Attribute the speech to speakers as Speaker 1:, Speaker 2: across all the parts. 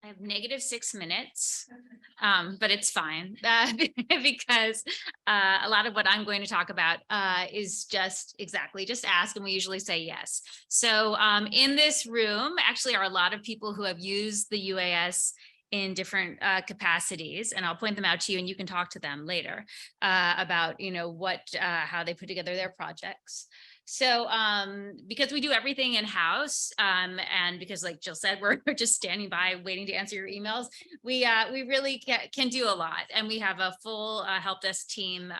Speaker 1: I have negative 6 minutes, but it's fine because a lot of what I'm going to talk about is just ask, and we usually say yes. So in this room, actually, are a lot of people who have used the UAS in different capacities, and I'll point them out to you, and you can talk to them later about how they put together their projects. So because we do everything in-house, and because like Jill said, we're just standing by waiting to answer your emails, we really can do a lot. And we have a full help desk team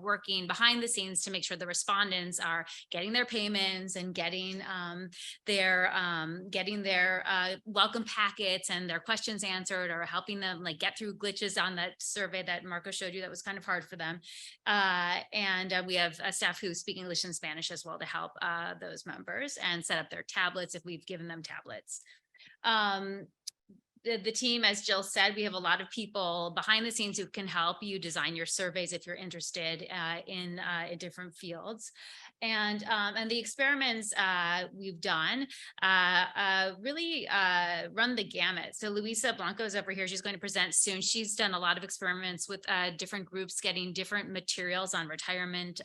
Speaker 1: working behind the scenes to make sure the respondents are getting their payments and getting their welcome packets and their questions answered, or helping them like get through glitches on that survey that Marco showed you that was kind of hard for them. And we have a staff who speak English and Spanish as well to help those members and set up their tablets if we've given them tablets. The team, as Jill said, we have a lot of people behind the scenes who can help you design your surveys if you're interested in different fields. And the experiments we've done really run the gamut. So Luisa Blanco is over here. She's going to present soon. She's done a lot of experiments with different groups, getting different materials on retirement,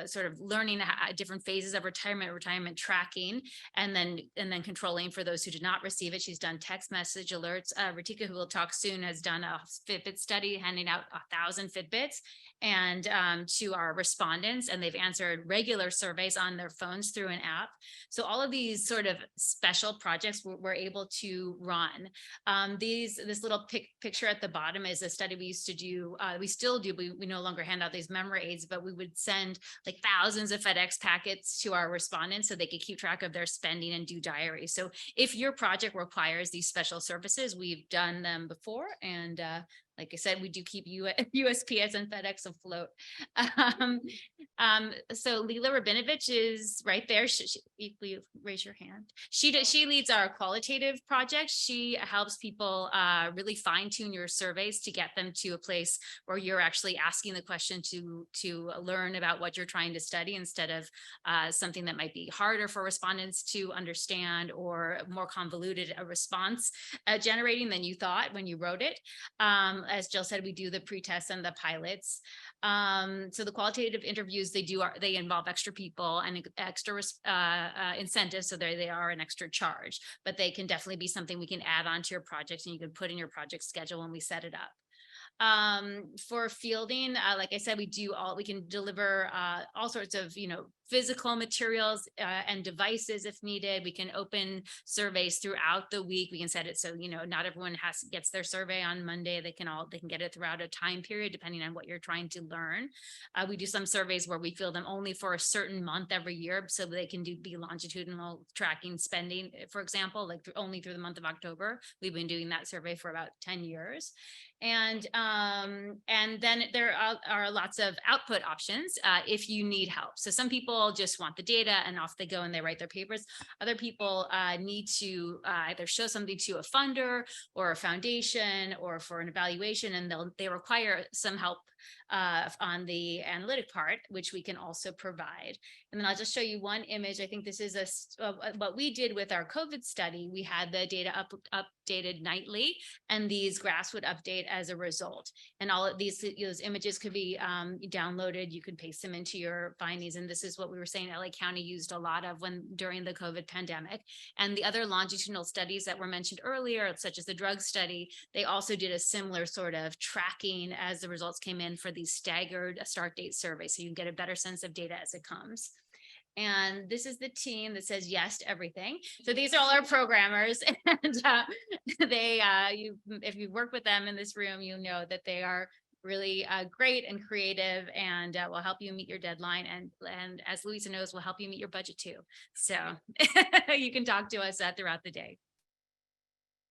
Speaker 1: sort of learning different phases of retirement tracking, and then controlling for those who did not receive it. She's done text message alerts. Ritika, who will talk soon, has done a Fitbit study, handing out 1,000 Fitbits and to our respondents, and they've answered regular surveys on their phones through an app. So all of these sort of special projects we're able to run. This little picture at the bottom is a study we used to do. We still do. We no longer hand out these memory aids, but we would send like thousands of FedEx packets to our respondents so they could keep track of their spending and do diaries. So if your project requires these special services, we've done them before, and like I said, we do keep USPS and FedEx afloat. So Lila Rabinovich is right there. You raise your hand. She leads our qualitative project. She helps people really fine tune your surveys to get them to a place where you're actually asking the question to learn about what you're trying to study, instead of something that might be harder for respondents to understand, or more convoluted a response generating than you thought when you wrote it. As Jill said, we do the pre-tests and the pilots. So the qualitative interviews they involve extra people and extra incentives, so they are an extra charge, but they can definitely be something we can add on to your project, and you can put in your project schedule when we set it up. For fielding, like I said, we can deliver all sorts of physical materials and devices if needed. We can open surveys throughout the week. We can set it so not everyone gets their survey on Monday. They can get it throughout a time period depending on what you're trying to learn. We do some surveys where we field them only for a certain month every year, so they can be longitudinal tracking spending, for example, like only through the month of October. We've been doing that survey for about 10 years. And then there are lots of output options if you need help. So some people just want the data and off they go and they write their papers. Other people need to either show something to a funder or a foundation or for an evaluation, and they require some help on the analytic part, which we can also provide. And then I'll just show you one image. I think this is what we did with our COVID study. We had the data updated nightly, and these graphs would update as a result. And all of those images could be downloaded. You could paste them into your findings. And this is what we were saying LA County used a lot of during the COVID pandemic. And the other longitudinal studies that were mentioned earlier, such as the drug study, they also did a similar sort of tracking as the results came in for these staggered start date surveys. So you can get a better sense of data as it comes. And this is the team that says yes to everything. So these are all our programmers, and if you work with them in this room, you know that they are really great and creative, and will help you meet your deadline. And as Louisa knows, will help you meet your budget too. So you can talk to us throughout the day.